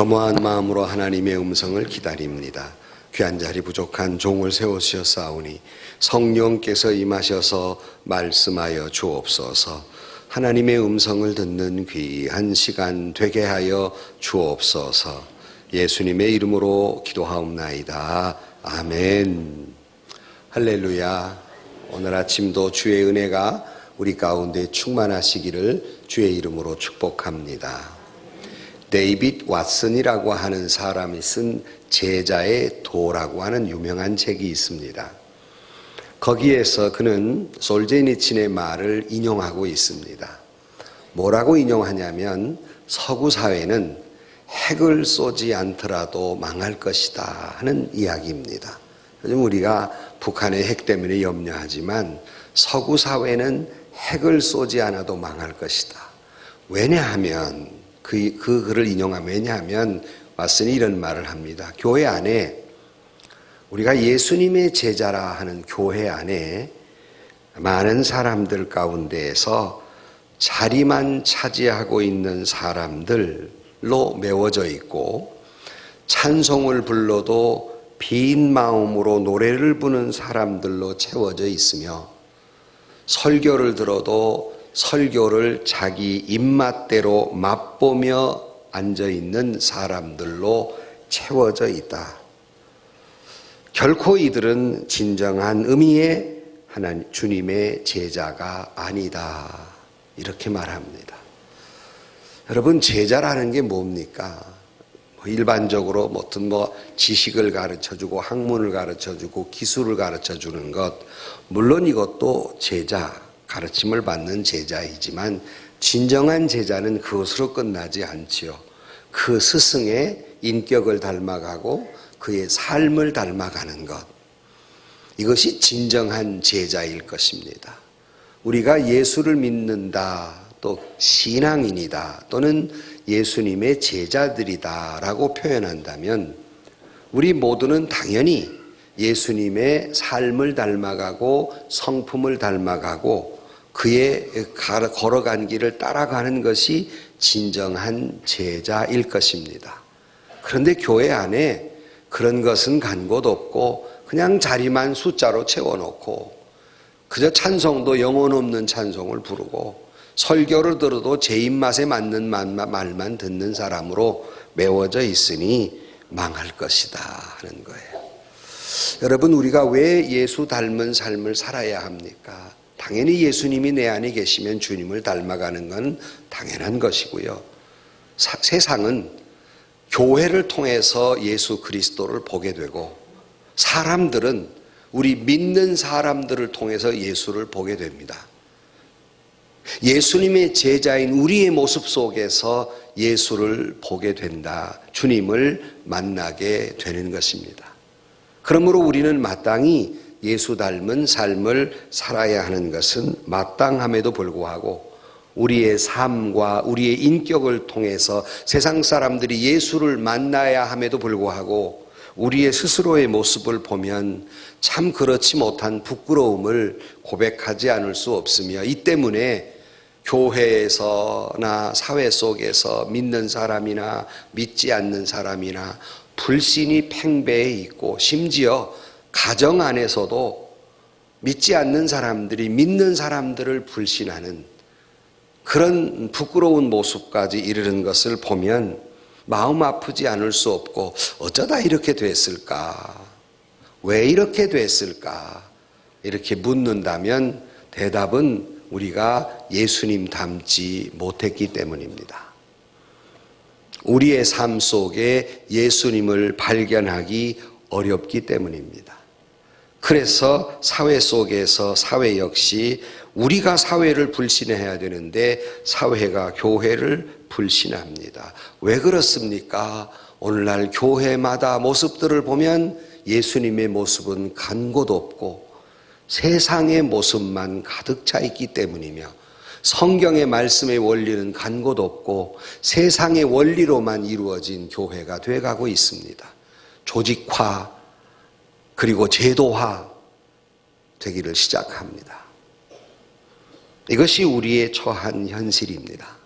겸허한 마음으로 하나님의 음성을 기다립니다. 귀한 자리 부족한 종을 세우셨사오니 성령께서 임하셔서 말씀하여 주옵소서. 하나님의 음성을 듣는 귀한 시간 되게 하여 주옵소서. 예수님의 이름으로 기도하옵나이다. 아멘. 할렐루야. 오늘 아침도 주의 은혜가 우리 가운데 충만하시기를 주의 이름으로 축복합니다. 데이빗 왓슨이라고 하는 사람이 쓴 제자의 도라고 하는 유명한 책이 있습니다. 거기에서 그는 솔제니친의 말을 인용하고 있습니다. 뭐라고 인용하냐면 서구 사회는 핵을 쏘지 않더라도 망할 것이다 하는 이야기입니다. 요즘 우리가 북한의 핵 때문에 염려하지만 서구 사회는 핵을 쏘지 않아도 망할 것이다. 왜냐하면 그 글을 인용하면 왜냐하면 왓슨이 이런 말을 합니다. 교회 안에 우리가 예수님의 제자라 하는 교회 안에 많은 사람들 가운데에서 자리만 차지하고 있는 사람들로 메워져 있고 찬송을 불러도 빈 마음으로 노래를 부는 사람들로 채워져 있으며 설교를 들어도 설교를 자기 입맛대로 맛보며 앉아있는 사람들로 채워져 있다. 결코 이들은 진정한 의미의 하나님 주님의 제자가 아니다. 이렇게 말합니다. 여러분, 제자라는 게 뭡니까? 일반적으로 어떤 지식을 가르쳐주고 학문을 가르쳐주고 기술을 가르쳐주는 것, 물론 이것도 제자, 가르침을 받는 제자이지만 진정한 제자는 그것으로 끝나지 않지요. 그 스승의 인격을 닮아가고 그의 삶을 닮아가는 것, 이것이 진정한 제자일 것입니다. 우리가 예수를 믿는다, 또 신앙인이다, 또는 예수님의 제자들이다 라고 표현한다면 우리 모두는 당연히 예수님의 삶을 닮아가고 성품을 닮아가고 그의 걸어간 길을 따라가는 것이 진정한 제자일 것입니다. 그런데 교회 안에 그런 것은 간 곳 없고 그냥 자리만 숫자로 채워놓고 그저 찬송도 영혼 없는 찬송을 부르고 설교를 들어도 제 입맛에 맞는 말만 듣는 사람으로 메워져 있으니 망할 것이다 하는 거예요. 여러분, 우리가 왜 예수 닮은 삶을 살아야 합니까? 당연히 예수님이 내 안에 계시면 주님을 닮아가는 건 당연한 것이고요. 세상은 교회를 통해서 예수 그리스도를 보게 되고 사람들은 우리 믿는 사람들을 통해서 예수를 보게 됩니다. 예수님의 제자인 우리의 모습 속에서 예수를 보게 된다. 주님을 만나게 되는 것입니다. 그러므로 우리는 마땅히 예수 닮은 삶을 살아야 하는 것은 마땅함에도 불구하고 우리의 삶과 우리의 인격을 통해서 세상 사람들이 예수를 만나야 함에도 불구하고 우리의 스스로의 모습을 보면 참 그렇지 못한 부끄러움을 고백하지 않을 수 없으며 이 때문에 교회에서나 사회 속에서 믿는 사람이나 믿지 않는 사람이나 불신이 팽배해 있고 심지어 가정 안에서도 믿지 않는 사람들이 믿는 사람들을 불신하는 그런 부끄러운 모습까지 이르는 것을 보면 마음 아프지 않을 수 없고 어쩌다 이렇게 됐을까? 왜 이렇게 됐을까? 이렇게 묻는다면 대답은 우리가 예수님 닮지 못했기 때문입니다. 우리의 삶 속에 예수님을 발견하기 어렵기 때문입니다. 그래서 사회 속에서 사회 역시 우리가 사회를 불신해야 되는데 사회가 교회를 불신합니다. 왜 그렇습니까? 오늘날 교회마다 모습들을 보면 예수님의 모습은 간 곳 없고 세상의 모습만 가득 차 있기 때문이며 성경의 말씀의 원리는 간 곳 없고 세상의 원리로만 이루어진 교회가 돼가고 있습니다. 조직화 그리고 제도화 되기를 시작합니다. 이것이 우리의 처한 현실입니다.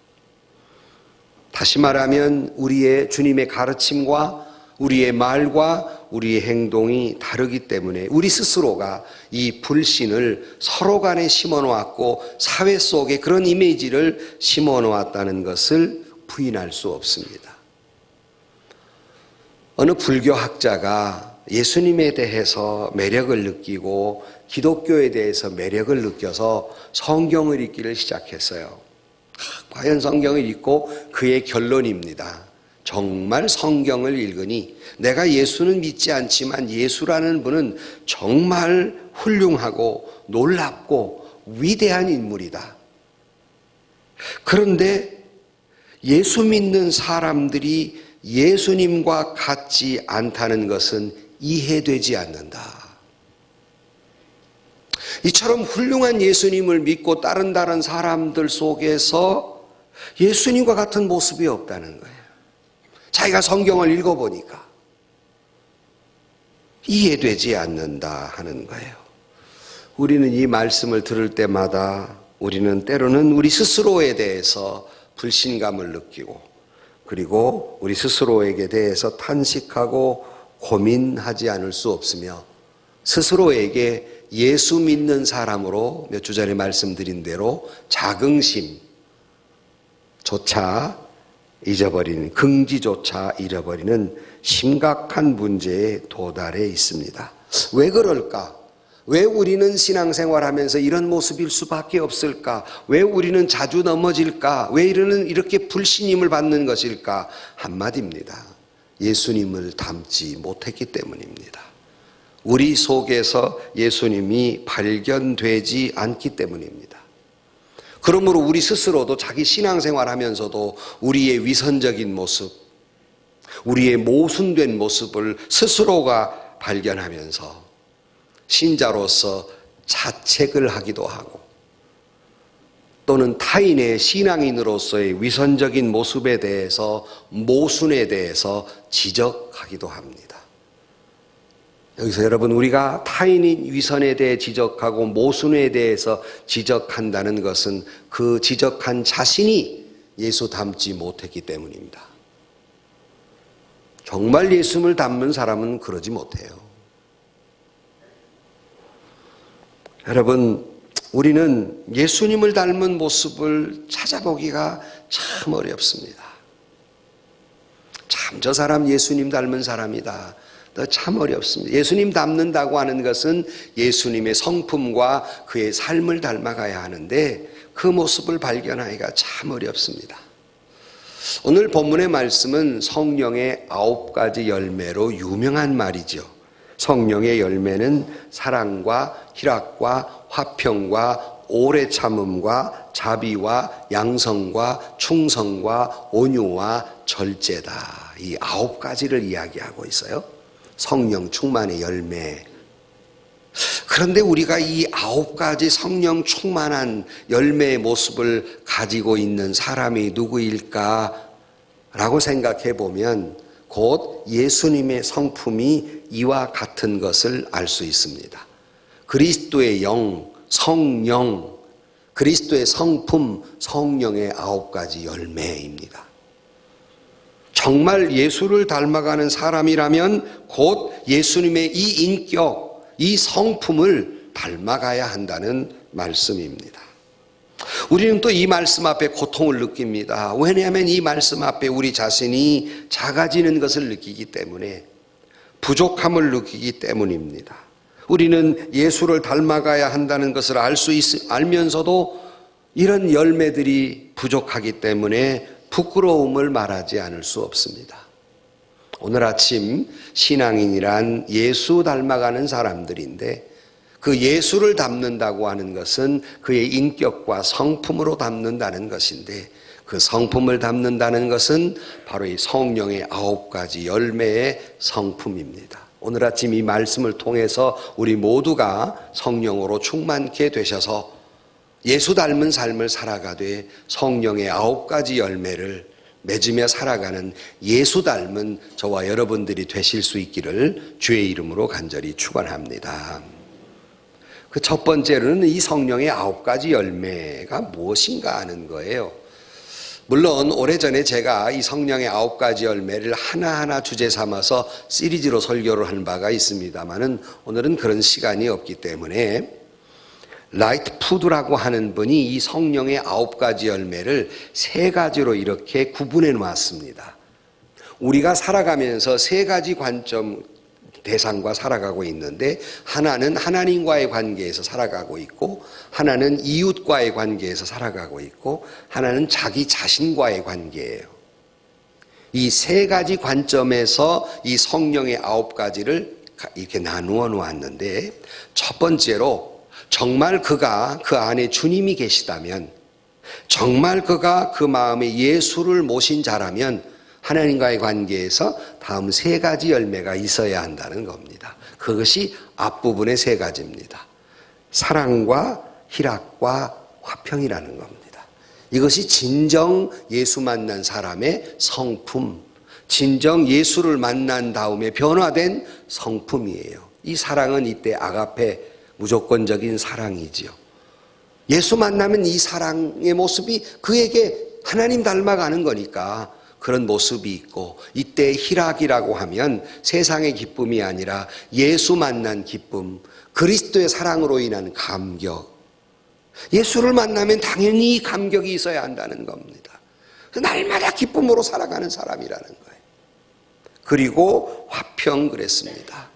다시 말하면 우리의 주님의 가르침과 우리의 말과 우리의 행동이 다르기 때문에 우리 스스로가 이 불신을 서로 간에 심어 놓았고 사회 속에 그런 이미지를 심어 놓았다는 것을 부인할 수 없습니다. 어느 불교학자가 예수님에 대해서 매력을 느끼고 기독교에 대해서 매력을 느껴서 성경을 읽기를 시작했어요. 과연 성경을 읽고 그의 결론입니다. 정말 성경을 읽으니 내가 예수는 믿지 않지만 예수라는 분은 정말 훌륭하고 놀랍고 위대한 인물이다. 그런데 예수 믿는 사람들이 예수님과 같지 않다는 것은 이해되지 않는다. 이처럼 훌륭한 예수님을 믿고 따른다는 사람들 속에서 예수님과 같은 모습이 없다는 거예요. 자기가 성경을 읽어보니까 이해되지 않는다 하는 거예요. 우리는 이 말씀을 들을 때마다 우리는 때로는 우리 스스로에 대해서 불신감을 느끼고 그리고 우리 스스로에게 대해서 탄식하고 고민하지 않을 수 없으며 스스로에게 예수 믿는 사람으로 몇 주 전에 말씀드린 대로 자긍심조차 잊어버리는, 긍지조차 잃어버리는 심각한 문제에 도달해 있습니다. 왜 그럴까? 왜 우리는 신앙생활하면서 이런 모습일 수밖에 없을까? 왜 우리는 자주 넘어질까? 왜 이렇게 불신임을 받는 것일까? 한마디입니다. 예수님을 닮지 못했기 때문입니다. 우리 속에서 예수님이 발견되지 않기 때문입니다. 그러므로 우리 스스로도 자기 신앙생활 하면서도 우리의 위선적인 모습, 우리의 모순된 모습을 스스로가 발견하면서 신자로서 자책을 하기도 하고 또는 타인의 신앙인으로서의 위선적인 모습에 대해서 모순에 대해서 지적하기도 합니다. 여기서 여러분 우리가 타인의 위선에 대해 지적하고 모순에 대해서 지적한다는 것은 그 지적한 자신이 예수 닮지 못했기 때문입니다. 정말 예수님을 닮은 사람은 그러지 못해요. 여러분 우리는 예수님을 닮은 모습을 찾아보기가 참 어렵습니다. 참 저 사람 예수님 닮은 사람이다. 참 어렵습니다. 예수님 닮는다고 하는 것은 예수님의 성품과 그의 삶을 닮아가야 하는데 그 모습을 발견하기가 참 어렵습니다. 오늘 본문의 말씀은 성령의 9가지 열매로 유명한 말이죠. 성령의 열매는 사랑과 희락과 화평과 오래 참음과 자비와 양성과 충성과 온유와 절제다. 이 9가지를 이야기하고 있어요. 성령 충만의 열매. 그런데 우리가 이 9가지 성령 충만한 열매의 모습을 가지고 있는 사람이 누구일까? 라고 생각해 보면 곧 예수님의 성품이 이와 같은 것을 알 수 있습니다. 그리스도의 영, 성령, 그리스도의 성품, 성령의 9가지 열매입니다. 정말 예수를 닮아가는 사람이라면 곧 예수님의 이 인격, 이 성품을 닮아가야 한다는 말씀입니다. 우리는 또 이 말씀 앞에 고통을 느낍니다. 왜냐하면 이 말씀 앞에 우리 자신이 작아지는 것을 느끼기 때문에, 부족함을 느끼기 때문입니다. 우리는 예수를 닮아가야 한다는 것을 알면서도 이런 열매들이 부족하기 때문에 부끄러움을 말하지 않을 수 없습니다. 오늘 아침 신앙인이란 예수 닮아가는 사람들인데 그 예수를 닮는다고 하는 것은 그의 인격과 성품으로 닮는다는 것인데 그 성품을 닮는다는 것은 바로 이 성령의 9가지 열매의 성품입니다. 오늘 아침 이 말씀을 통해서 우리 모두가 성령으로 충만케 되셔서 예수 닮은 삶을 살아가되 성령의 9가지 열매를 맺으며 살아가는 예수 닮은 저와 여러분들이 되실 수 있기를 주의 이름으로 간절히 축원합니다. 그 첫 번째로는 이 성령의 9가지 열매가 무엇인가 하는 거예요. 물론 오래전에 제가 이 성령의 9가지 열매를 하나하나 주제 삼아서 시리즈로 설교를 한 바가 있습니다만은 오늘은 그런 시간이 없기 때문에 라이트 푸드라고 하는 분이 이 성령의 9가지 열매를 3가지로 이렇게 구분해 놓았습니다. 우리가 살아가면서 3가지 관점 대상과 살아가고 있는데, 하나는 하나님과의 관계에서 살아가고 있고, 하나는 이웃과의 관계에서 살아가고 있고, 하나는 자기 자신과의 관계예요. 이 3가지 관점에서 이 성령의 9가지를 이렇게 나누어 놓았는데, 첫 번째로 정말 그가 그 안에 주님이 계시다면, 정말 그가 그 마음에 예수를 모신 자라면 하나님과의 관계에서 다음 3가지 열매가 있어야 한다는 겁니다. 그것이 앞부분의 3가지입니다. 사랑과 희락과 화평이라는 겁니다. 이것이 진정 예수 만난 사람의 성품, 진정 예수를 만난 다음에 변화된 성품이에요. 이 사랑은 이때 아가페, 무조건적인 사랑이지요. 예수 만나면 이 사랑의 모습이 그에게 하나님 닮아가는 거니까 그런 모습이 있고, 이때 희락이라고 하면 세상의 기쁨이 아니라 예수 만난 기쁨, 그리스도의 사랑으로 인한 감격. 예수를 만나면 당연히 감격이 있어야 한다는 겁니다. 날마다 기쁨으로 살아가는 사람이라는 거예요. 그리고 화평 그랬습니다.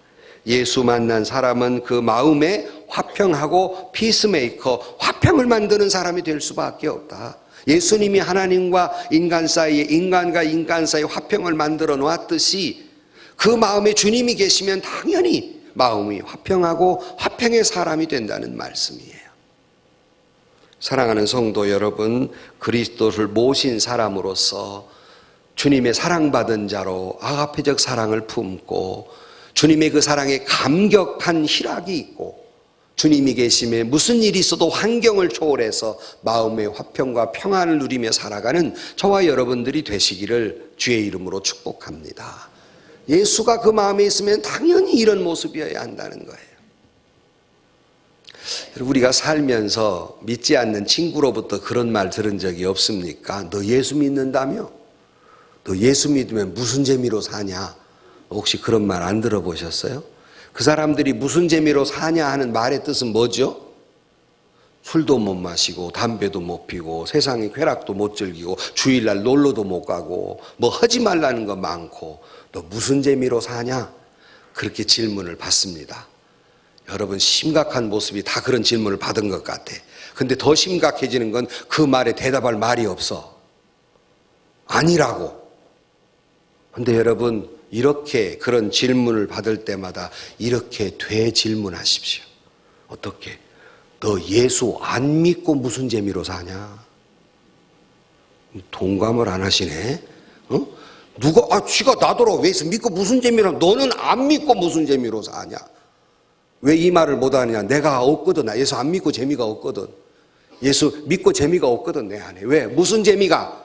예수 만난 사람은 그 마음에 화평하고 피스메이커, 화평을 만드는 사람이 될 수밖에 없다. 예수님이 하나님과 인간 사이에, 인간과 인간 사이에 화평을 만들어 놓았듯이 그 마음에 주님이 계시면 당연히 마음이 화평하고 화평의 사람이 된다는 말씀이에요. 사랑하는 성도 여러분, 그리스도를 모신 사람으로서 주님의 사랑받은 자로 아가페적 사랑을 품고 주님의 그 사랑에 감격한 희락이 있고, 주님이 계심에 무슨 일이 있어도 환경을 초월해서 마음의 화평과 평안을 누리며 살아가는 저와 여러분들이 되시기를 주의 이름으로 축복합니다. 예수가 그 마음에 있으면 당연히 이런 모습이어야 한다는 거예요. 우리가 살면서 믿지 않는 친구로부터 그런 말 들은 적이 없습니까? 너 예수 믿는다며? 너 예수 믿으면 무슨 재미로 사냐? 혹시 그런 말 안 들어보셨어요? 그 사람들이 무슨 재미로 사냐 하는 말의 뜻은 뭐죠? 술도 못 마시고 담배도 못 피고 세상의 쾌락도 못 즐기고 주일날 놀러도 못 가고 뭐 하지 말라는 거 많고, 너 무슨 재미로 사냐? 그렇게 질문을 받습니다. 여러분, 심각한 모습이 다 그런 질문을 받은 것 같아. 근데 더 심각해지는 건 그 말에 대답할 말이 없어. 아니라고. 근데 여러분, 이렇게 그런 질문을 받을 때마다 이렇게 되질문하십시오. 어떻게? 너 예수 안 믿고 무슨 재미로 사냐? 동감을 안 하시네? 누가, 쥐가 나더러 예수 믿고 무슨 재미로, 너는 안 믿고 무슨 재미로 사냐? 왜 이 말을 못 하느냐? 내가 없거든. 나 예수 안 믿고 재미가 없거든. 예수 믿고 재미가 없거든, 내 안에. 왜? 무슨 재미가?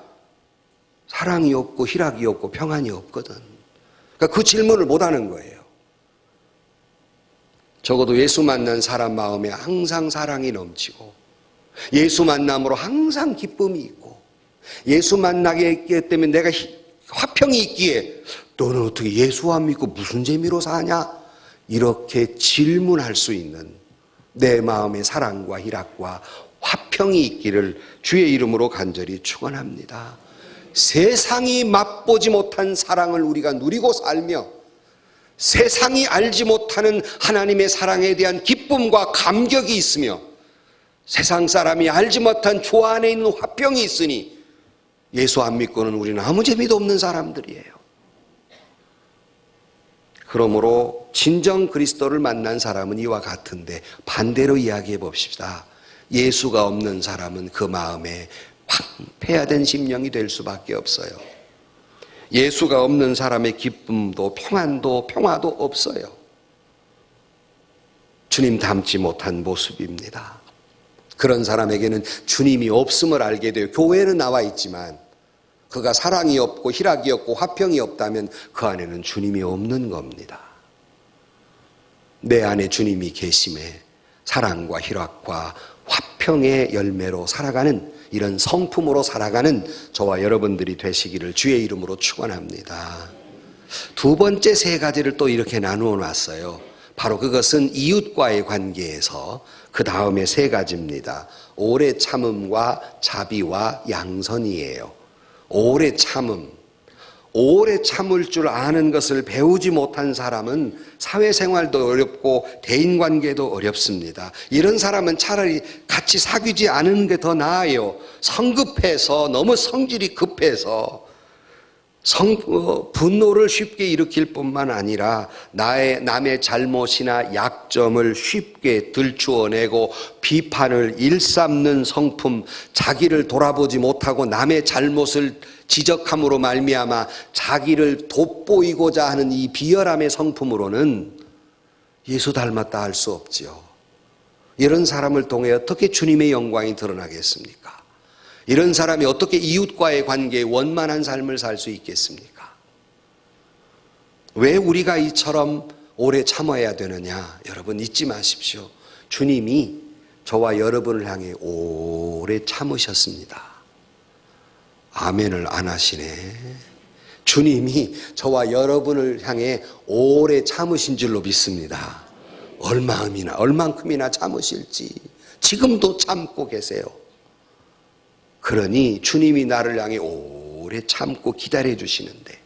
사랑이 없고 희락이 없고 평안이 없거든. 그러니까 그 질문을 못 하는 거예요. 적어도 예수 만난 사람 마음에 항상 사랑이 넘치고, 예수 만남으로 항상 기쁨이 있고, 예수 만나게 했기 때문에 내가 화평이 있기에 너는 어떻게 예수 안 믿고 무슨 재미로 사냐? 이렇게 질문할 수 있는 내 마음의 사랑과 희락과 화평이 있기를 주의 이름으로 간절히 축원합니다. 세상이 맛보지 못한 사랑을 우리가 누리고 살며 세상이 알지 못하는 하나님의 사랑에 대한 기쁨과 감격이 있으며 세상 사람이 알지 못한 주 안에 있는 화평이 있으니 예수 안 믿고는 우리는 아무 재미도 없는 사람들이에요. 그러므로 진정 그리스도를 만난 사람은 이와 같은데, 반대로 이야기해 봅시다. 예수가 없는 사람은 그 마음에 황폐화된 심령이 될 수밖에 없어요. 예수가 없는 사람의 기쁨도 평안도 평화도 없어요. 주님 닮지 못한 모습입니다. 그런 사람에게는 주님이 없음을 알게 돼요. 교회는 나와 있지만 그가 사랑이 없고 희락이 없고 화평이 없다면 그 안에는 주님이 없는 겁니다. 내 안에 주님이 계심에 사랑과 희락과 화평의 열매로 살아가는 이런 성품으로 살아가는 저와 여러분들이 되시기를 주의 이름으로 축원합니다. 두 번째 세 가지를 또 이렇게 나누어 놨어요. 바로 그것은 이웃과의 관계에서 그 다음에 세 가지입니다. 오래 참음과 자비와 양선이에요. 오래 참음. 오래 참을 줄 아는 것을 배우지 못한 사람은 사회생활도 어렵고 대인관계도 어렵습니다. 이런 사람은 차라리 같이 사귀지 않은 게 더 나아요. 성급해서, 너무 성질이 급해서 분노를 쉽게 일으킬 뿐만 아니라 남의 잘못이나 약점을 쉽게 들추어내고 비판을 일삼는 성품, 자기를 돌아보지 못하고 남의 잘못을 지적함으로 말미암아 자기를 돋보이고자 하는 이 비열함의 성품으로는 예수 닮았다 할 수 없지요. 이런 사람을 통해 어떻게 주님의 영광이 드러나겠습니까? 이런 사람이 어떻게 이웃과의 관계에 원만한 삶을 살 수 있겠습니까? 왜 우리가 이처럼 오래 참아야 되느냐? 여러분 잊지 마십시오. 주님이 저와 여러분을 향해 오래 참으셨습니다. 아멘을 안 하시네. 주님이 저와 여러분을 향해 오래 참으신 줄로 믿습니다. 얼만큼이나 참으실지 지금도 참고 계세요. 그러니 주님이 나를 향해 오래 참고 기다려 주시는데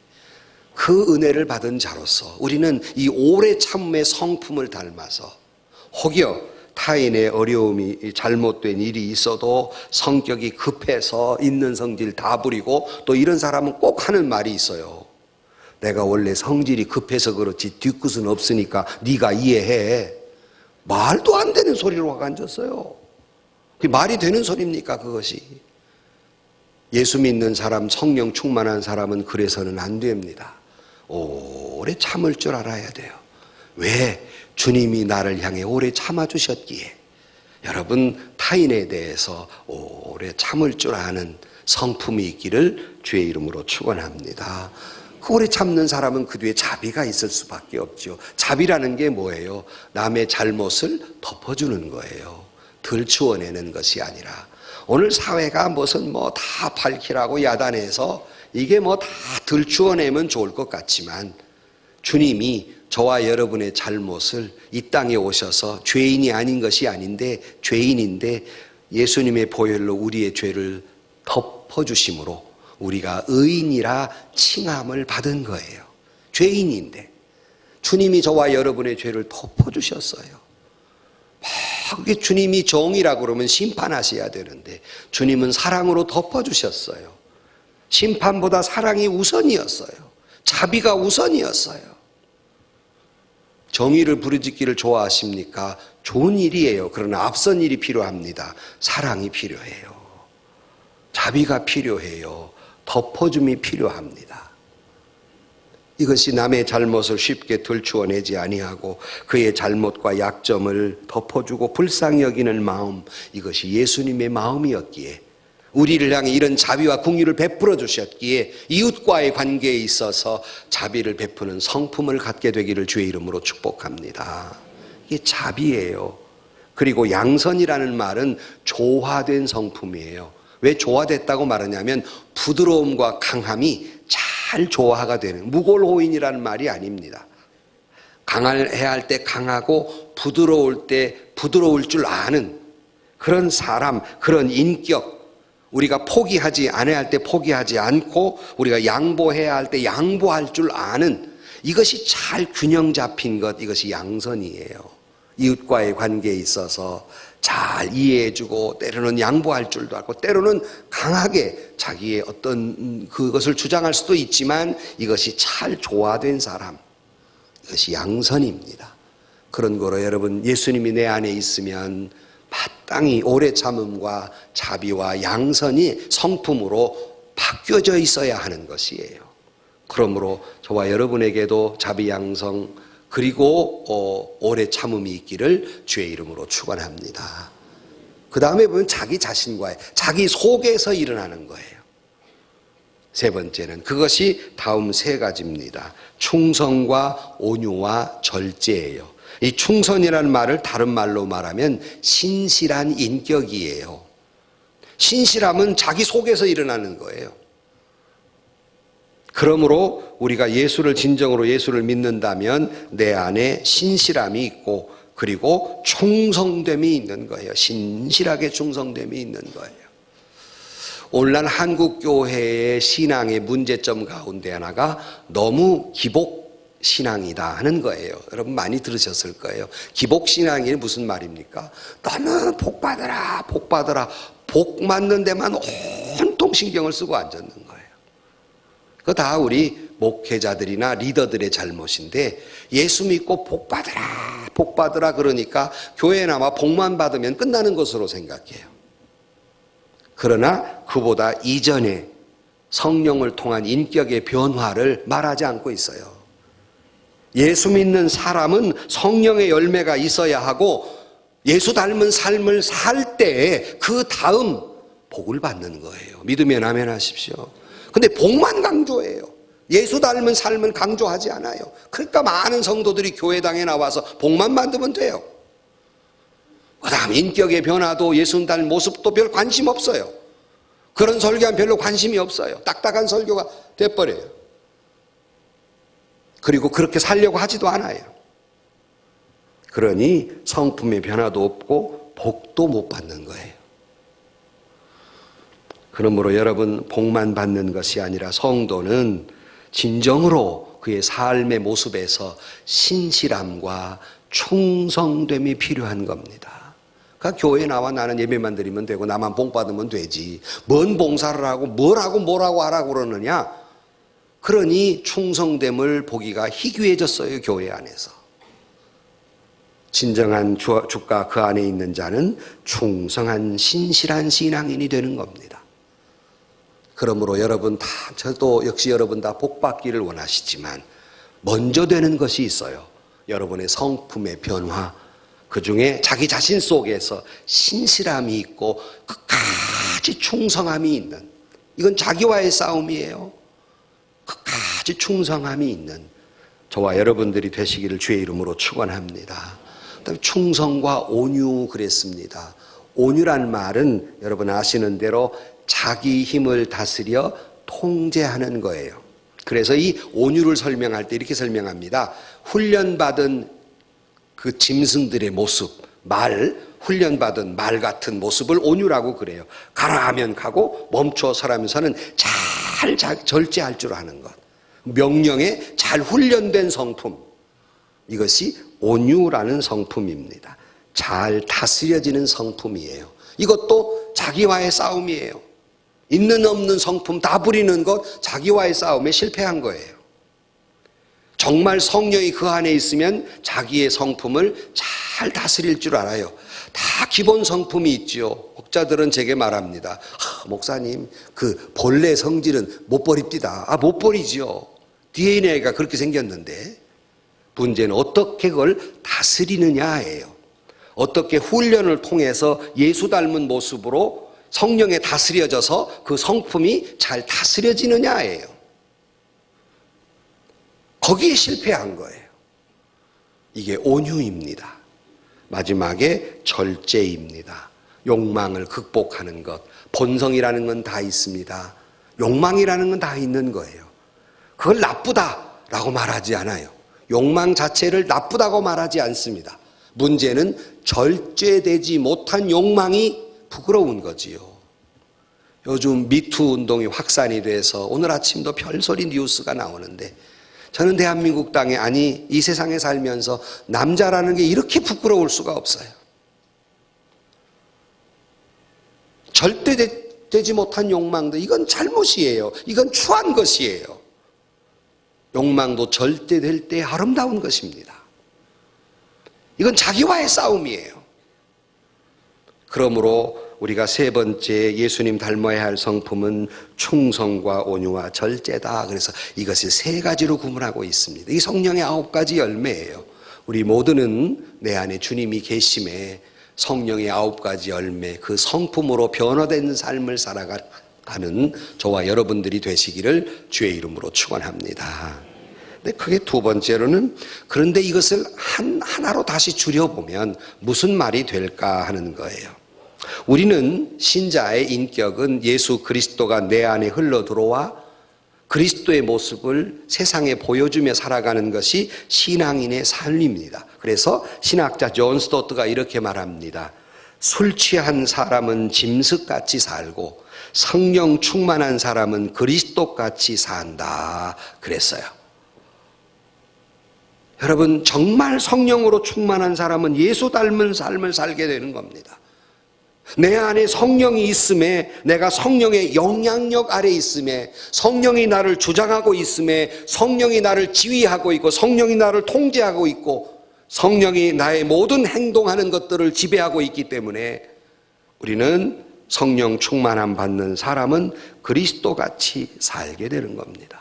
그 은혜를 받은 자로서 우리는 이 오래 참음의 성품을 닮아서 혹여 타인의 어려움이 잘못된 일이 있어도 성격이 급해서 있는 성질 다 부리고 또 이런 사람은 꼭 하는 말이 있어요. 내가 원래 성질이 급해서 그렇지 뒤끝은 없으니까 네가 이해해. 말도 안 되는 소리로 와가 앉았어요. 그게 말이 되는 소리입니까 그것이? 예수 믿는 사람, 성령 충만한 사람은 그래서는 안 됩니다. 오래 참을 줄 알아야 돼요. 왜? 주님이 나를 향해 오래 참아주셨기에. 여러분 타인에 대해서 오래 참을 줄 아는 성품이 있기를 주의 이름으로 축원합니다. 그 오래 참는 사람은 그 뒤에 자비가 있을 수밖에 없죠. 자비라는 게 뭐예요? 남의 잘못을 덮어주는 거예요. 들추어내는 것이 아니라. 오늘 사회가 무슨 다 밝히라고 야단해서 이게 다 들추어내면 좋을 것 같지만 주님이 저와 여러분의 잘못을 이 땅에 오셔서 죄인이 아닌 것이 아닌데 죄인인데 예수님의 보혈로 우리의 죄를 덮어주심으로 우리가 의인이라 칭함을 받은 거예요. 죄인인데 주님이 저와 여러분의 죄를 덮어주셨어요. 그게 주님이 정의라고 그러면 심판하셔야 되는데 주님은 사랑으로 덮어주셨어요. 심판보다 사랑이 우선이었어요. 자비가 우선이었어요. 정의를 부르짖기를 좋아하십니까? 좋은 일이에요. 그러나 앞선 일이 필요합니다. 사랑이 필요해요. 자비가 필요해요. 덮어줌이 필요합니다. 이것이 남의 잘못을 쉽게 들추어내지 아니하고 그의 잘못과 약점을 덮어주고 불쌍히 여기는 마음, 이것이 예수님의 마음이었기에 우리를 향해 이런 자비와 긍휼을 베풀어 주셨기에 이웃과의 관계에 있어서 자비를 베푸는 성품을 갖게 되기를 주의 이름으로 축복합니다. 이게 자비예요. 그리고 양선이라는 말은 조화된 성품이에요. 왜 조화됐다고 말하냐면 부드러움과 강함이 잘 조화가 되는, 무골호인이라는 말이 아닙니다. 강해야 할 때 강하고 부드러울 때 부드러울 줄 아는 그런 사람, 그런 인격, 우리가 포기하지 않아야 할 때 포기하지 않고 우리가 양보해야 할 때 양보할 줄 아는, 이것이 잘 균형 잡힌 것, 이것이 양선이에요. 이웃과의 관계에 있어서 잘 이해해주고 때로는 양보할 줄도 알고 때로는 강하게 자기의 어떤 그것을 주장할 수도 있지만 이것이 잘 조화된 사람, 이것이 양선입니다. 그런 거로 여러분 예수님이 내 안에 있으면 마땅히 오래 참음과 자비와 양선이 성품으로 바뀌어져 있어야 하는 것이에요. 그러므로 저와 여러분에게도 자비, 양성 그리고 오래 참음이 있기를 주의 이름으로 축원합니다. 그 다음에 보면 자기 자신과의, 자기 속에서 일어나는 거예요. 세 번째는 그것이 다음 세 가지입니다. 충성과 온유와 절제예요. 이 충성이라는 말을 다른 말로 말하면 신실한 인격이에요. 신실함은 자기 속에서 일어나는 거예요. 그러므로 우리가 진정으로 예수를 믿는다면 내 안에 신실함이 있고 그리고 충성됨이 있는 거예요. 신실하게 충성됨이 있는 거예요. 오늘날 한국교회의 신앙의 문제점 가운데 하나가 너무 기복신앙이다 하는 거예요. 여러분 많이 들으셨을 거예요. 기복신앙이 무슨 말입니까? 너는 복받으라 복받으라, 복 맞는 데만 온통 신경을 쓰고 앉았는 거예요. 그거 다 우리 목회자들이나 리더들의 잘못인데, 예수 믿고 복받으라 복받으라 그러니까 교회에 남아 복만 받으면 끝나는 것으로 생각해요. 그러나 그보다 이전에 성령을 통한 인격의 변화를 말하지 않고 있어요. 예수 믿는 사람은 성령의 열매가 있어야 하고 예수 닮은 삶을 살 때 그 다음 복을 받는 거예요. 믿으면 아멘 하십시오. 근데 복만 강조해요. 예수 닮은 삶은 강조하지 않아요. 그러니까 많은 성도들이 교회당에 나와서 복만 받으면 돼요. 그 다음 인격의 변화도 예수 닮은 모습도 별 관심 없어요. 그런 설교한 별로 관심이 없어요. 딱딱한 설교가 돼버려요. 그리고 그렇게 살려고 하지도 않아요. 그러니 성품의 변화도 없고 복도 못 받는 거예요. 그러므로 여러분, 복만 받는 것이 아니라 성도는 진정으로 그의 삶의 모습에서 신실함과 충성됨이 필요한 겁니다. 그러니까 교회에 나와 나는 예배만 드리면 되고 나만 복 받으면 되지, 뭔 봉사를 하고 뭐라고 하라고 그러느냐. 그러니 충성됨을 보기가 희귀해졌어요. 교회 안에서. 진정한 주가 그 안에 있는 자는 충성한 신실한 신앙인이 되는 겁니다. 그러므로 여러분 저도 역시 여러분 다 복 받기를 원하시지만 먼저 되는 것이 있어요. 여러분의 성품의 변화, 그 중에 자기 자신 속에서 신실함이 있고 끝까지 충성함이 있는, 이건 자기와의 싸움이에요. 끝까지 충성함이 있는 저와 여러분들이 되시기를 주의 이름으로 축원합니다. 그다음에 충성과 온유 그랬습니다. 온유란 말은 여러분 아시는 대로 자기 힘을 다스려 통제하는 거예요. 그래서 이 온유를 설명할 때 이렇게 설명합니다. 훈련받은 그 짐승들의 모습, 훈련받은 말 같은 모습을 온유라고 그래요. 가라 하면 가고 멈춰 서라면서는 잘 절제할 줄 아는 것. 명령에 잘 훈련된 성품. 이것이 온유라는 성품입니다. 잘 다스려지는 성품이에요. 이것도 자기와의 싸움이에요. 있는 없는 성품 다 부리는 것, 자기와의 싸움에 실패한 거예요. 정말 성령이 그 안에 있으면 자기의 성품을 잘 다스릴 줄 알아요. 다 기본 성품이 있죠. 목자들은 제게 말합니다. 목사님, 그 본래 성질은 못 버립니다. 못 버리죠. DNA가 그렇게 생겼는데 문제는 어떻게 그걸 다스리느냐예요. 어떻게 훈련을 통해서 예수 닮은 모습으로 성령에 다스려져서 그 성품이 잘 다스려지느냐예요. 거기에 실패한 거예요. 이게 온유입니다. 마지막에 절제입니다. 욕망을 극복하는 것. 본성이라는 건 다 있습니다. 욕망이라는 건 다 있는 거예요. 그걸 나쁘다라고 말하지 않아요. 욕망 자체를 나쁘다고 말하지 않습니다. 문제는 절제되지 못한 욕망이 부끄러운 거지요. 요즘 미투 운동이 확산이 돼서 오늘 아침도 별소리 뉴스가 나오는데, 저는 대한민국 땅에, 아니 이 세상에 살면서 남자라는 게 이렇게 부끄러울 수가 없어요. 절대되지 못한 욕망도 이건 잘못이에요. 이건 추한 것이에요. 욕망도 절대될 때 아름다운 것입니다. 이건 자기와의 싸움이에요. 그러므로 우리가 세 번째 예수님 닮아야 할 성품은 충성과 온유와 절제다. 그래서 이것을 세 가지로 구분하고 있습니다. 이 성령의 9가지 열매예요. 우리 모두는 내 안에 주님이 계심에 성령의 9가지 열매, 그 성품으로 변화된 삶을 살아가는 저와 여러분들이 되시기를 주의 이름으로 축원합니다. 근데 크게 두 번째로는, 그런데 이것을 하나로 다시 줄여보면 무슨 말이 될까 하는 거예요. 우리는 신자의 인격은 예수 그리스도가 내 안에 흘러 들어와 그리스도의 모습을 세상에 보여주며 살아가는 것이 신앙인의 삶입니다. 그래서 신학자 존 스토트가 이렇게 말합니다. 술 취한 사람은 짐승같이 살고 성령 충만한 사람은 그리스도같이 산다 그랬어요. 여러분, 정말 성령으로 충만한 사람은 예수 닮은 삶을 살게 되는 겁니다. 내 안에 성령이 있음에, 내가 성령의 영향력 아래 있음에, 성령이 나를 주장하고 있음에, 성령이 나를 지휘하고 있고, 성령이 나를 통제하고 있고, 성령이 나의 모든 행동하는 것들을 지배하고 있기 때문에 우리는 성령 충만함 받는 사람은 그리스도같이 살게 되는 겁니다.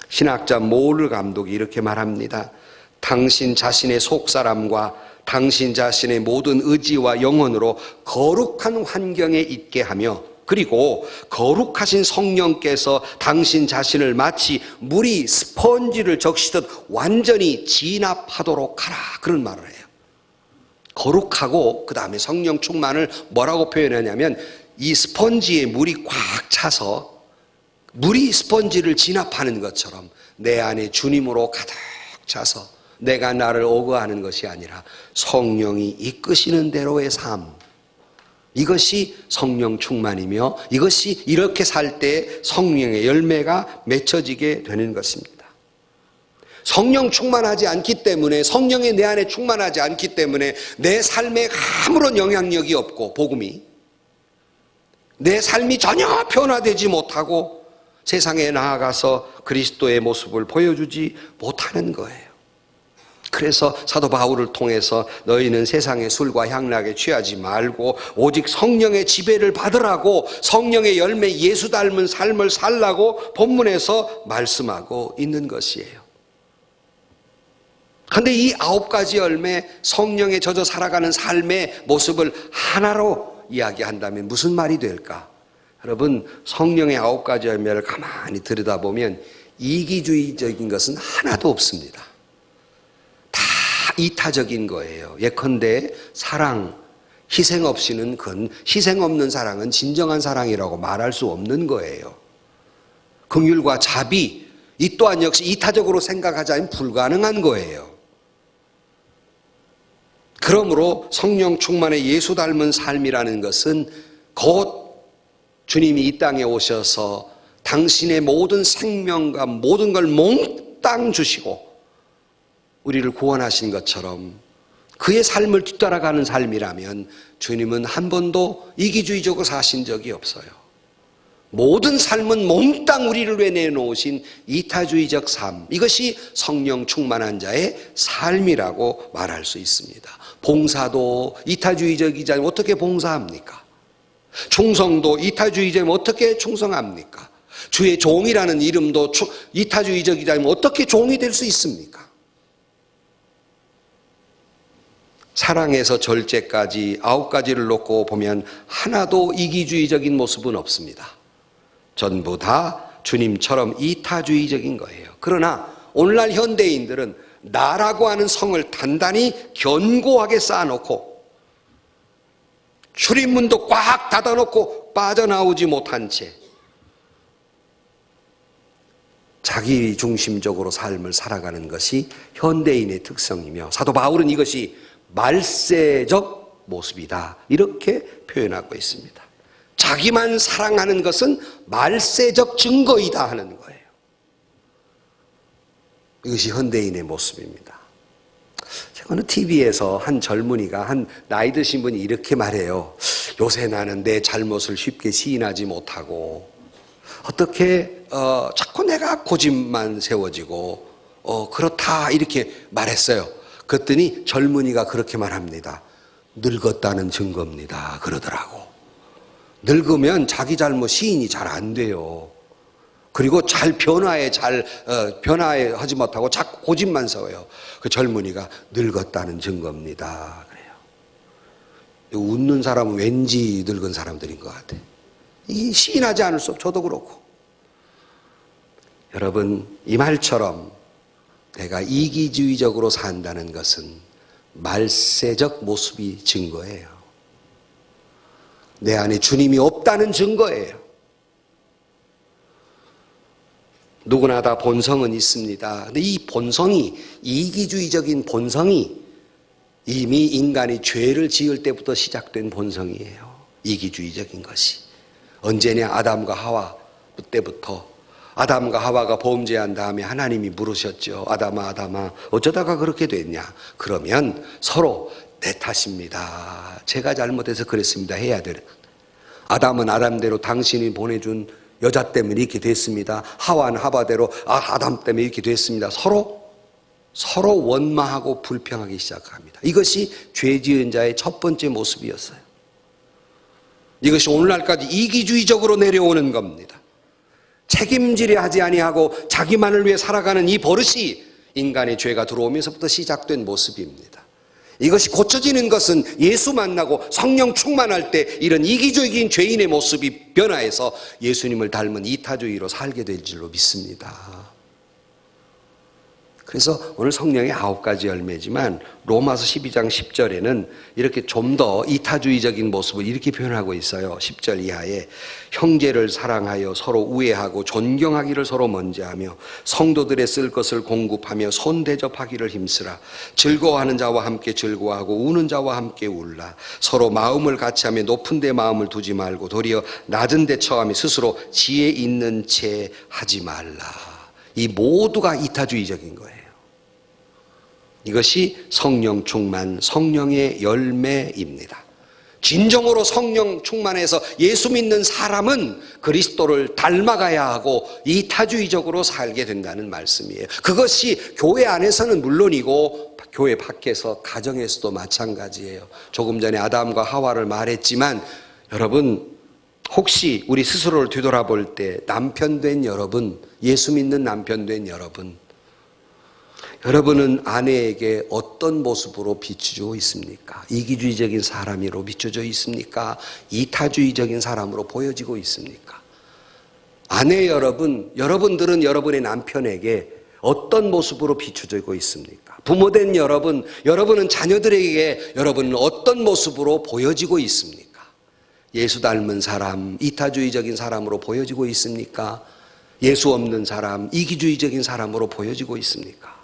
신학자 모를 감독이 이렇게 말합니다. 당신 자신의 속사람과 당신 자신의 모든 의지와 영혼으로 거룩한 환경에 있게 하며, 그리고 거룩하신 성령께서 당신 자신을 마치 물이 스펀지를 적시듯 완전히 진압하도록 하라, 그런 말을 해요. 거룩하고 그 다음에 성령 충만을 뭐라고 표현하냐면, 이 스펀지에 물이 꽉 차서 물이 스펀지를 진압하는 것처럼 내 안에 주님으로 가득 차서 내가 나를 오거하는 것이 아니라 성령이 이끄시는 대로의 삶, 이것이 성령 충만이며, 이것이 이렇게 살 때 성령의 열매가 맺혀지게 되는 것입니다. 성령 충만하지 않기 때문에, 성령이 내 안에 충만하지 않기 때문에 내 삶에 아무런 영향력이 없고, 복음이 내 삶이 전혀 변화되지 못하고 세상에 나아가서 그리스도의 모습을 보여주지 못하는 거예요. 그래서 사도 바울을 통해서 너희는 세상의 술과 향락에 취하지 말고 오직 성령의 지배를 받으라고, 성령의 열매 예수 닮은 삶을 살라고 본문에서 말씀하고 있는 것이에요. 그런데 이 9가지 열매, 성령에 젖어 살아가는 삶의 모습을 하나로 이야기한다면 무슨 말이 될까? 여러분, 성령의 9가지 열매를 가만히 들여다보면 이기주의적인 것은 하나도 없습니다. 다 이타적인 거예요. 예컨대 사랑, 희생 없이는, 희생 없는 사랑은 진정한 사랑이라고 말할 수 없는 거예요. 긍휼과 자비, 이 또한 역시 이타적으로 생각하자면 불가능한 거예요. 그러므로 성령 충만의 예수 닮은 삶이라는 것은 곧 주님이 이 땅에 오셔서 당신의 모든 생명과 모든 걸 몽땅 주시고 우리를 구원하신 것처럼 그의 삶을 뒤따라가는 삶이라면 주님은 한 번도 이기주의적으로 사신 적이 없어요. 모든 삶은 몽땅 우리를 위해 내놓으신 이타주의적 삶, 이것이 성령 충만한 자의 삶이라고 말할 수 있습니다. 봉사도 이타주의적이지 않으면 어떻게 봉사합니까? 충성도 이타주의적이면 어떻게 충성합니까? 주의 종이라는 이름도 이타주의적이지 않으면 어떻게 종이 될 수 있습니까? 사랑에서 절제까지 9가지를 놓고 보면 하나도 이기주의적인 모습은 없습니다. 전부 다 주님처럼 이타주의적인 거예요. 그러나 오늘날 현대인들은 나라고 하는 성을 단단히 견고하게 쌓아놓고 출입문도 꽉 닫아놓고 빠져나오지 못한 채 자기 중심적으로 삶을 살아가는 것이 현대인의 특성이며, 사도 바울은 이것이 말세적 모습이다, 이렇게 표현하고 있습니다. 자기만 사랑하는 것은 말세적 증거이다 하는 거예요. 이것이 현대인의 모습입니다. 어느 TV에서 한 젊은이가, 한 나이 드신 분이 이렇게 말해요. 요새 나는 내 잘못을 쉽게 시인하지 못하고 어떻게 자꾸 내가 고집만 세워지고 그렇다, 이렇게 말했어요. 그랬더니 젊은이가 그렇게 말합니다. 늙었다는 증거입니다, 그러더라고. 늙으면 자기 잘못 시인이 잘 안 돼요. 그리고 변화하지 못하고 자꾸 고집만 세워요. 그 젊은이가 늙었다는 증거입니다, 그래요. 웃는 사람은 왠지 늙은 사람들인 것 같아요. 이 시인하지 않을 수 없고, 저도 그렇고. 여러분, 이 말처럼 내가 이기주의적으로 산다는 것은 말세적 모습이 증거예요. 내 안에 주님이 없다는 증거예요. 누구나 다 본성은 있습니다. 근데 이 본성이, 이기주의적인 본성이 이미 인간이 죄를 지을 때부터 시작된 본성이에요. 이기주의적인 것이. 언제냐? 아담과 하와 때부터. 아담과 하와가 범죄한 다음에 하나님이 물으셨죠. 아담아, 아담아, 어쩌다가 그렇게 됐냐? 그러면 서로 내 탓입니다. 제가 잘못해서 그랬습니다. 해야 돼요. 아담은 아담대로 당신이 보내준 여자 때문에 이렇게 됐습니다. 하와는 하와대로 아담 때문에 이렇게 됐습니다. 서로 원망하고 불평하기 시작합니다. 이것이 죄 지은 자의 첫 번째 모습이었어요. 이것이 오늘날까지 이기주의적으로 내려오는 겁니다. 책임지려 하지 아니하고 자기만을 위해 살아가는 이 버릇이 인간의 죄가 들어오면서부터 시작된 모습입니다. 이것이 고쳐지는 것은 예수 만나고 성령 충만할 때 이런 이기주의적인 죄인의 모습이 변화해서 예수님을 닮은 이타주의로 살게 될 줄로 믿습니다. 그래서 오늘 성령의 9가지 열매지만 로마서 12장 10절에는 이렇게 좀 더 이타주의적인 모습을 이렇게 표현하고 있어요. 10절 이하에 형제를 사랑하여 서로 우애하고 존경하기를 서로 먼저 하며 성도들의 쓸 것을 공급하며 손대접하기를 힘쓰라. 즐거워하는 자와 함께 즐거워하고 우는 자와 함께 울라. 서로 마음을 같이하며 높은 데 마음을 두지 말고 도리어 낮은 데 처하며 스스로 지혜 있는 채 하지 말라. 이 모두가 이타주의적인 거예요. 이것이 성령 충만, 성령의 열매입니다. 진정으로 성령 충만해서 예수 믿는 사람은 그리스도를 닮아가야 하고 이타주의적으로 살게 된다는 말씀이에요. 그것이 교회 안에서는 물론이고 교회 밖에서 가정에서도 마찬가지예요. 조금 전에 아담과 하와를 말했지만 여러분 혹시 우리 스스로를 되돌아볼 때 남편 된 여러분, 예수 믿는 남편 된 여러분은 아내에게 어떤 모습으로 비춰져 있습니까? 이기주의적인 사람으로 비춰져 있습니까? 이타주의적인 사람으로 보여지고 있습니까? 아내 여러분들은 여러분의 남편에게 어떤 모습으로 비춰지고 있습니까? 부모된 여러분은 자녀들에게 여러분은 어떤 모습으로 보여지고 있습니까? 예수 닮은 사람, 이타주의적인 사람으로 보여지고 있습니까? 예수 없는 사람, 이기주의적인 사람으로 보여지고 있습니까?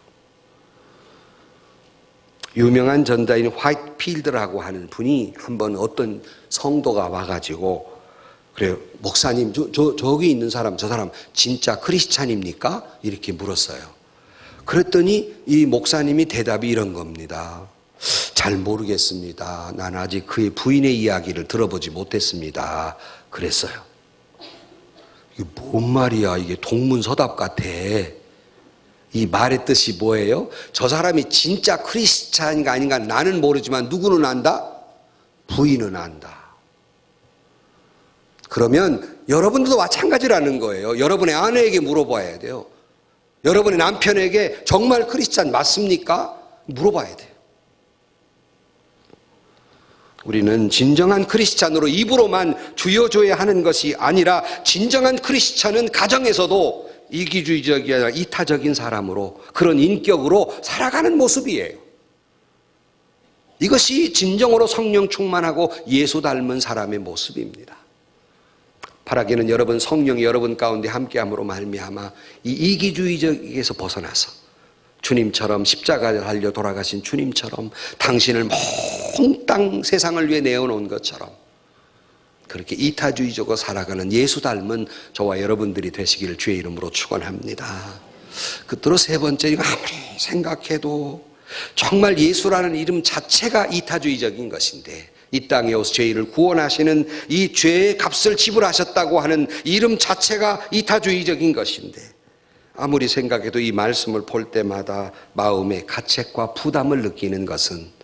유명한 전도인 화이트필드라고 하는 분이 한번 어떤 성도가 와가지고 그래요. 목사님, 저기 있는 사람, 저 사람 진짜 크리스찬입니까? 이렇게 물었어요. 그랬더니 이 목사님이 대답이 이런 겁니다. 잘 모르겠습니다. 난 아직 그의 부인의 이야기를 들어보지 못했습니다. 그랬어요. 이게 뭔 말이야? 이게 동문서답 같아. 이 말의 뜻이 뭐예요? 저 사람이 진짜 크리스찬인가 아닌가 나는 모르지만 누구는 안다? 부인은 안다. 그러면 여러분들도 마찬가지라는 거예요. 여러분의 아내에게 물어봐야 돼요. 여러분의 남편에게 정말 크리스찬 맞습니까? 물어봐야 돼요. 우리는 진정한 크리스찬으로 입으로만 주여줘야 하는 것이 아니라 진정한 크리스찬은 가정에서도 이기주의적이 아니라 이타적인 사람으로 그런 인격으로 살아가는 모습이에요. 이것이 진정으로 성령 충만하고 예수 닮은 사람의 모습입니다. 바라기는 여러분 성령이 여러분 가운데 함께함으로 말미암아 이 이기주의적에서 벗어나서 주님처럼 십자가를 달려 돌아가신 주님처럼 당신을 몽땅 세상을 위해 내어놓은 것처럼 그렇게 이타주의적으로 살아가는 예수 닮은 저와 여러분들이 되시기를 주의 이름으로 축원합니다. 끝으로 세 번째, 이거 아무리 생각해도 정말 예수라는 이름 자체가 이타주의적인 것인데 이 땅에 오서 죄인을 구원하시는 이 죄의 값을 지불하셨다고 하는 이름 자체가 이타주의적인 것인데 아무리 생각해도 이 말씀을 볼 때마다 마음의 가책과 부담을 느끼는 것은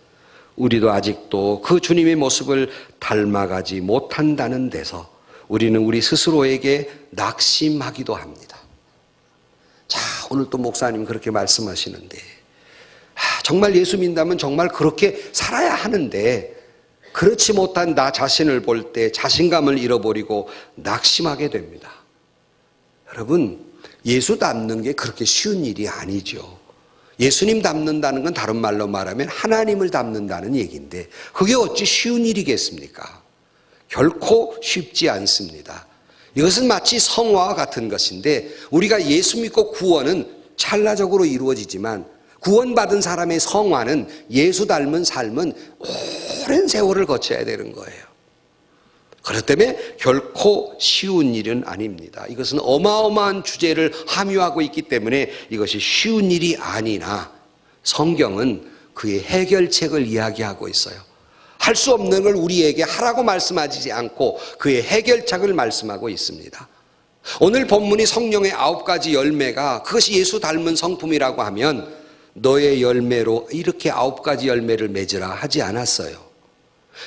우리도 아직도 그 주님의 모습을 닮아가지 못한다는 데서 우리는 우리 스스로에게 낙심하기도 합니다. 자, 오늘 또 목사님 그렇게 말씀하시는데 정말 예수 믿는다면 정말 그렇게 살아야 하는데 그렇지 못한 나 자신을 볼 때 자신감을 잃어버리고 낙심하게 됩니다. 여러분, 예수 닮는 게 그렇게 쉬운 일이 아니죠. 예수님 닮는다는 건 다른 말로 말하면 하나님을 닮는다는 얘기인데 그게 어찌 쉬운 일이겠습니까? 결코 쉽지 않습니다. 이것은 마치 성화와 같은 것인데 우리가 예수 믿고 구원은 찰나적으로 이루어지지만 구원받은 사람의 성화는 예수 닮은 삶은 오랜 세월을 거쳐야 되는 거예요. 그렇기 때문에 결코 쉬운 일은 아닙니다. 이것은 어마어마한 주제를 함유하고 있기 때문에 이것이 쉬운 일이 아니나 성경은 그의 해결책을 이야기하고 있어요. 할 수 없는 걸 우리에게 하라고 말씀하지 않고 그의 해결책을 말씀하고 있습니다. 오늘 본문이 성령의 9가지 열매가 그것이 예수 닮은 성품이라고 하면 너의 열매로 이렇게 9가지 열매를 맺으라 하지 않았어요.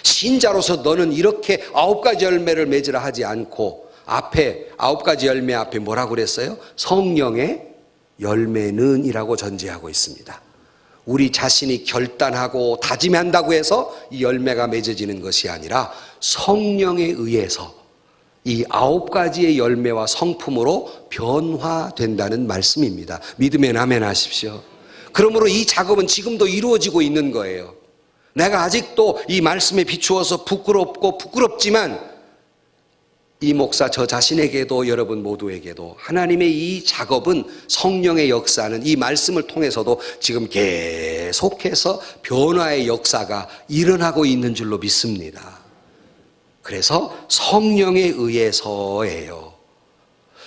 신자로서 너는 이렇게 9가지 열매를 맺으라 하지 않고 앞에 9가지 열매 앞에 뭐라고 그랬어요? 성령의 열매는 이라고 전제하고 있습니다. 우리 자신이 결단하고 다짐한다고 해서 이 열매가 맺어지는 것이 아니라 성령에 의해서 이 9가지의 열매와 성품으로 변화된다는 말씀입니다. 믿으면 아멘 하십시오. 그러므로 이 작업은 지금도 이루어지고 있는 거예요. 내가 아직도 이 말씀에 비추어서 부끄럽고 부끄럽지만 이 목사 저 자신에게도 여러분 모두에게도 하나님의 이 작업은 성령의 역사는 이 말씀을 통해서도 지금 계속해서 변화의 역사가 일어나고 있는 줄로 믿습니다. 그래서 성령에 의해서예요.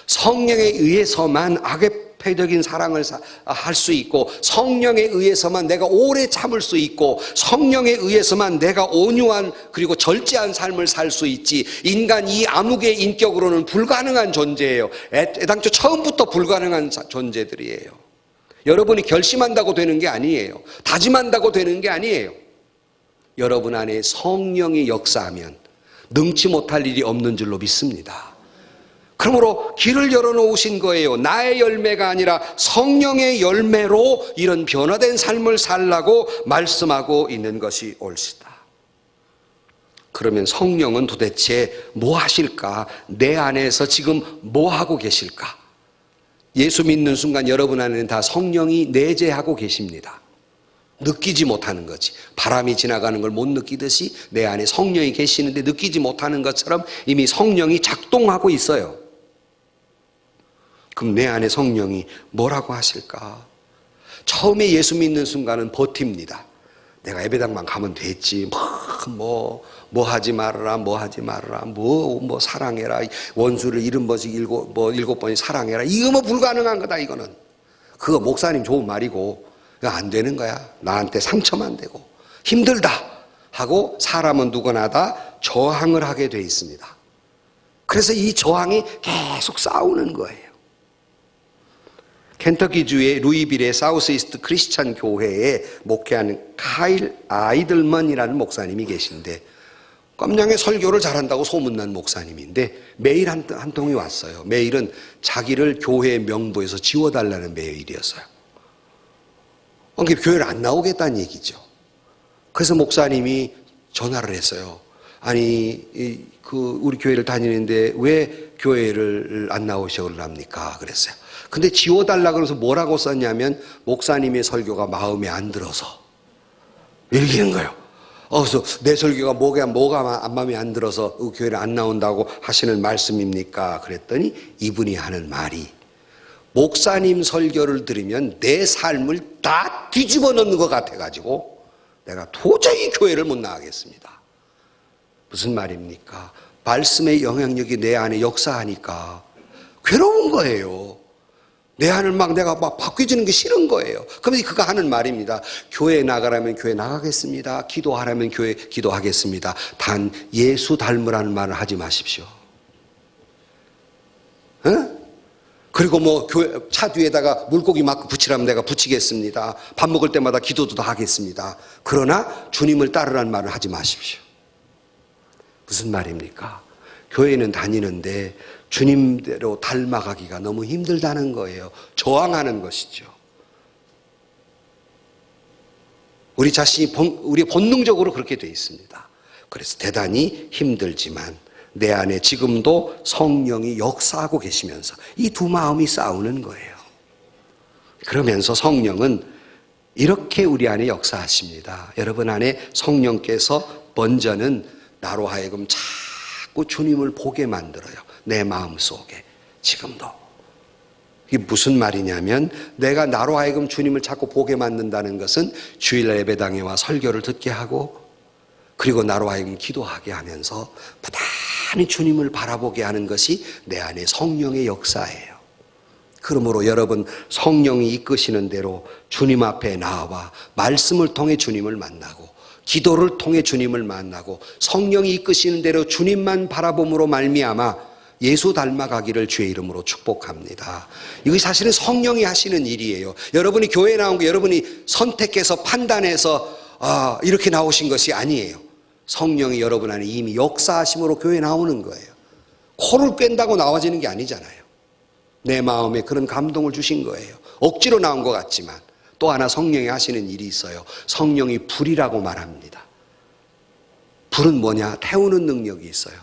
성령에 의해서만 아게페적인 사랑을 할 수 있고 성령에 의해서만 내가 오래 참을 수 있고 성령에 의해서만 내가 온유한 그리고 절제한 삶을 살 수 있지 인간 이 암흑의 인격으로는 불가능한 존재예요. 애당초 처음부터 불가능한 존재들이에요. 여러분이 결심한다고 되는 게 아니에요. 다짐한다고 되는 게 아니에요. 여러분 안에 성령이 역사하면 능치 못할 일이 없는 줄로 믿습니다. 그러므로 길을 열어놓으신 거예요. 나의 열매가 아니라 성령의 열매로 이런 변화된 삶을 살라고 말씀하고 있는 것이 옳시다. 그러면 성령은 도대체 뭐 하실까? 내 안에서 지금 뭐 하고 계실까? 예수 믿는 순간 여러분 안에는 다 성령이 내재하고 계십니다. 느끼지 못하는 거지. 바람이 지나가는 걸 못 느끼듯이 내 안에 성령이 계시는데 느끼지 못하는 것처럼 이미 성령이 작동하고 있어요. 그럼 내 안에 성령이 뭐라고 하실까? 처음에 예수 믿는 순간은 버팁니다. 내가 예배당만 가면 됐지. 뭐 하지 말아라, 뭐 하지 말아라, 뭐 사랑해라, 원수를 7번씩 사랑해라. 이거 뭐 불가능한 거다, 이거는. 그거 목사님 좋은 말이고, 안 되는 거야. 나한테 상처만 되고, 힘들다 하고 사람은 누구나 다 저항을 하게 돼 있습니다. 그래서 이 저항이 계속 싸우는 거예요. 켄터키주의 루이빌의 사우스 이스트 크리스찬 교회에 목회하는 카일 아이들먼이라는 목사님이 계신데 깜냥의 설교를 잘한다고 소문난 목사님인데 메일 한 통이 왔어요. 메일은 자기를 교회 명부에서 지워달라는 메일이었어요. 그러니까 교회를 안 나오겠다는 얘기죠. 그래서 목사님이 전화를 했어요. 아니 우리 교회를 다니는데 왜 교회를 안 나오셔를 합니까? 그랬어요. 근데 지워달라 그러면서 뭐라고 썼냐면 목사님의 설교가 마음에 안 들어서 얘기한 거예요. 그래서 내 설교가 뭐가 마음에 안 들어서 교회를 안 나온다고 하시는 말씀입니까? 그랬더니 이분이 하는 말이 목사님 설교를 들으면 내 삶을 다 뒤집어 놓는 것 같아가지고 내가 도저히 교회를 못 나가겠습니다. 무슨 말입니까? 말씀의 영향력이 내 안에 역사하니까 괴로운 거예요. 내 안을 내가 바뀌어지는 게 싫은 거예요. 그러면 그가 하는 말입니다. 교회 나가라면 교회 나가겠습니다. 기도하라면 교회 기도하겠습니다. 단 예수 닮으라는 말을 하지 마십시오. 그리고 교회 차 뒤에다가 물고기 막 붙이라면 내가 붙이겠습니다. 밥 먹을 때마다 기도도 하겠습니다. 그러나 주님을 따르라는 말을 하지 마십시오. 무슨 말입니까? 교회는 다니는데 주님대로 닮아가기가 너무 힘들다는 거예요. 저항하는 것이죠. 우리 자신이 우리 본능적으로 그렇게 돼 있습니다. 그래서 대단히 힘들지만 내 안에 지금도 성령이 역사하고 계시면서 이 두 마음이 싸우는 거예요. 그러면서 성령은 이렇게 우리 안에 역사하십니다. 여러분 안에 성령께서 먼저는 나로 하여금 자꾸 주님을 보게 만들어요. 내 마음속에 지금도. 이게 무슨 말이냐면 내가 나로 하여금 주님을 자꾸 보게 만든다는 것은 주일날 예배당에 와 설교를 듣게 하고 그리고 나로 하여금 기도하게 하면서 부단히 주님을 바라보게 하는 것이 내 안에 성령의 역사예요. 그러므로 여러분 성령이 이끄시는 대로 주님 앞에 나와 말씀을 통해 주님을 만나고 기도를 통해 주님을 만나고 성령이 이끄시는 대로 주님만 바라봄으로 말미암아 예수 닮아가기를 주의 이름으로 축복합니다. 이것이 사실은 성령이 하시는 일이에요. 여러분이 교회에 나온 거 여러분이 선택해서 판단해서 이렇게 나오신 것이 아니에요. 성령이 여러분 안에 이미 역사하심으로 교회에 나오는 거예요. 코를 꿴다고 나와지는 게 아니잖아요. 내 마음에 그런 감동을 주신 거예요. 억지로 나온 것 같지만 또 하나 성령이 하시는 일이 있어요. 성령이 불이라고 말합니다. 불은 뭐냐? 태우는 능력이 있어요.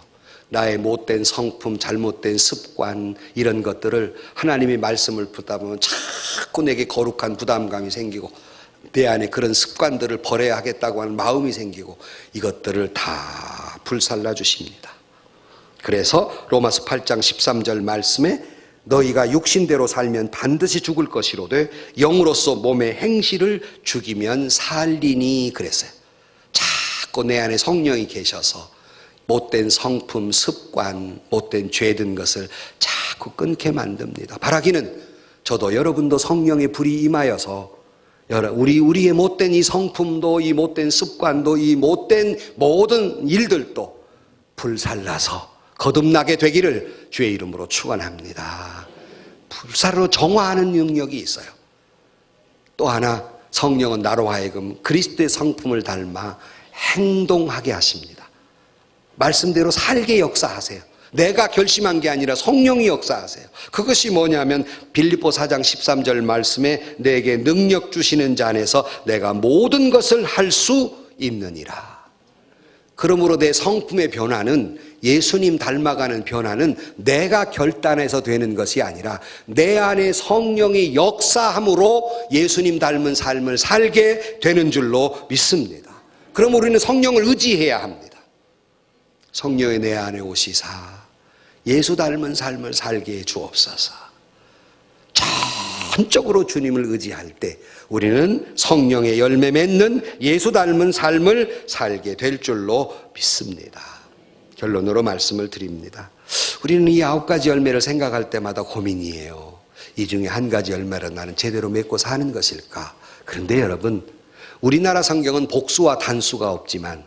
나의 못된 성품, 잘못된 습관 이런 것들을 하나님의 말씀을 듣다 보면 자꾸 내게 거룩한 부담감이 생기고 내 안에 그런 습관들을 버려야 하겠다고 하는 마음이 생기고 이것들을 다 불살라 주십니다. 그래서 로마서 8장 13절 말씀에 너희가 육신대로 살면 반드시 죽을 것이로되 영으로서 몸의 행실을 죽이면 살리니 그랬어요. 자꾸 내 안에 성령이 계셔서 못된 성품, 습관, 못된 죄든 것을 자꾸 끊게 만듭니다. 바라기는 저도 여러분도 성령의 불이 임하여서 우리의 못된 이 성품도 이 못된 습관도 이 못된 모든 일들도 불살라서 거듭나게 되기를 주의 이름으로 축원합니다. 불사로 정화하는 능력이 있어요. 또 하나 성령은 나로 하여금 그리스도의 성품을 닮아 행동하게 하십니다. 말씀대로 살게 역사하세요. 내가 결심한 게 아니라 성령이 역사하세요. 그것이 뭐냐면 빌립보 4장 13절 말씀에 내게 능력 주시는 자 안에서 내가 모든 것을 할 수 있느니라. 그러므로 내 성품의 변화는 예수님 닮아가는 변화는 내가 결단해서 되는 것이 아니라 내 안에 성령이 역사함으로 예수님 닮은 삶을 살게 되는 줄로 믿습니다. 그럼 우리는 성령을 의지해야 합니다. 성령이 내 안에 오시사 예수 닮은 삶을 살게 해 주옵소서. 전적으로 주님을 의지할 때 우리는 성령의 열매 맺는 예수 닮은 삶을 살게 될 줄로 믿습니다. 결론으로 말씀을 드립니다. 우리는 이 9가지 열매를 생각할 때마다 고민이에요. 이 중에 한 가지 열매를 나는 제대로 맺고 사는 것일까? 그런데 여러분, 우리나라 성경은 복수와 단수가 없지만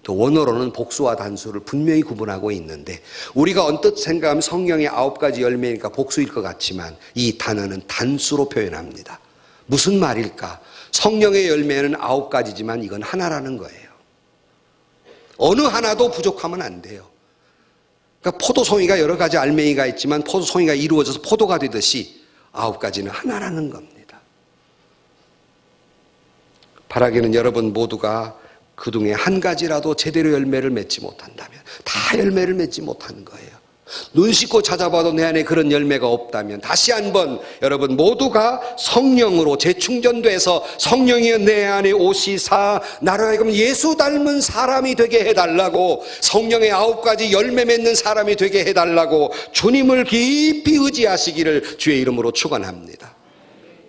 원어로는 복수와 단수를 분명히 구분하고 있는데 우리가 언뜻 생각하면 성령의 9가지 열매니까 복수일 것 같지만 이 단어는 단수로 표현합니다. 무슨 말일까? 성령의 열매는 9가지지만 이건 하나라는 거예요. 어느 하나도 부족하면 안 돼요. 그러니까 포도송이가 여러 가지 알맹이가 있지만 포도송이가 이루어져서 포도가 되듯이 9가지는 하나라는 겁니다. 바라기는 여러분 모두가 그중에 한 가지라도 제대로 열매를 맺지 못한다면 다 열매를 맺지 못하는 거예요. 눈 씻고 찾아봐도 내 안에 그런 열매가 없다면 다시 한번 여러분 모두가 성령으로 재충전돼서 성령이 내 안에 오시사 나로 하여금 예수 닮은 사람이 되게 해달라고 성령의 9가지 열매 맺는 사람이 되게 해달라고 주님을 깊이 의지하시기를 주의 이름으로 축원합니다.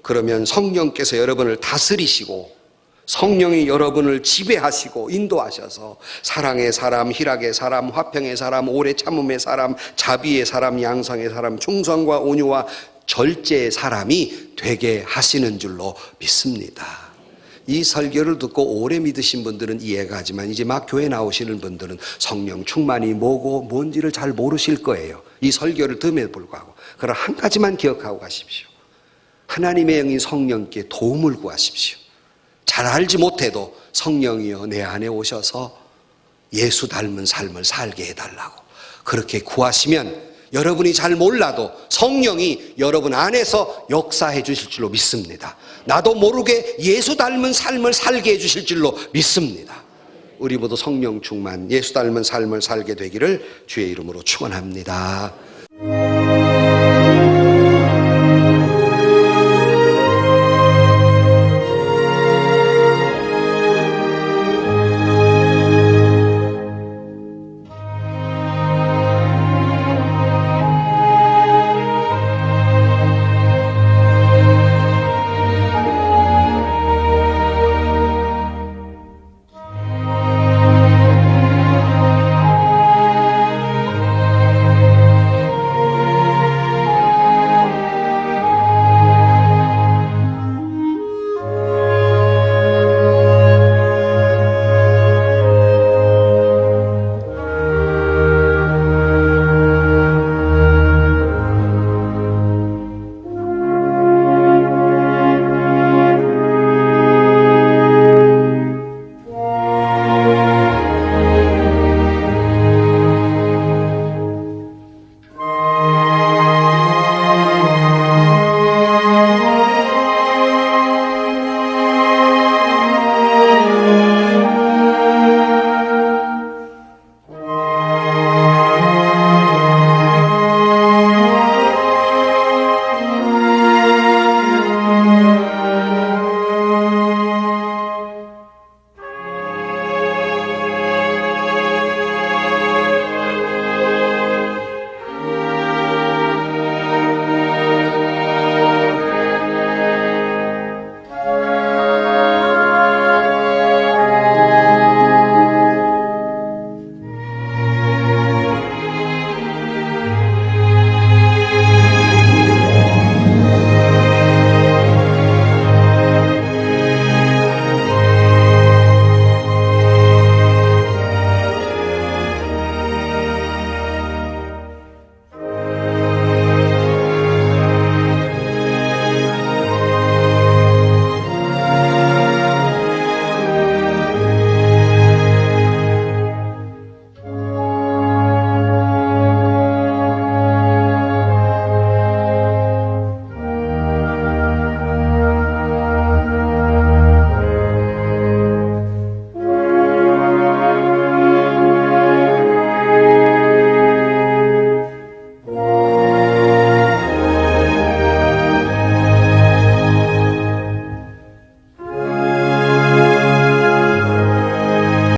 그러면 성령께서 여러분을 다스리시고 성령이 여러분을 지배하시고 인도하셔서 사랑의 사람, 희락의 사람, 화평의 사람, 오래 참음의 사람, 자비의 사람, 양성의 사람, 충성과 온유와 절제의 사람이 되게 하시는 줄로 믿습니다. 이 설교를 듣고 오래 믿으신 분들은 이해가 하지만 이제 막 교회 나오시는 분들은 성령 충만이 뭐고 뭔지를 잘 모르실 거예요. 이 설교를 들음에도 불구하고. 그러나 한 가지만 기억하고 가십시오. 하나님의 영인 성령께 도움을 구하십시오. 잘 알지 못해도 성령이여 내 안에 오셔서 예수 닮은 삶을 살게 해달라고 그렇게 구하시면 여러분이 잘 몰라도 성령이 여러분 안에서 역사해 주실 줄로 믿습니다. 나도 모르게 예수 닮은 삶을 살게 해 주실 줄로 믿습니다. 우리 모두 성령 충만 예수 닮은 삶을 살게 되기를 주의 이름으로 축원합니다.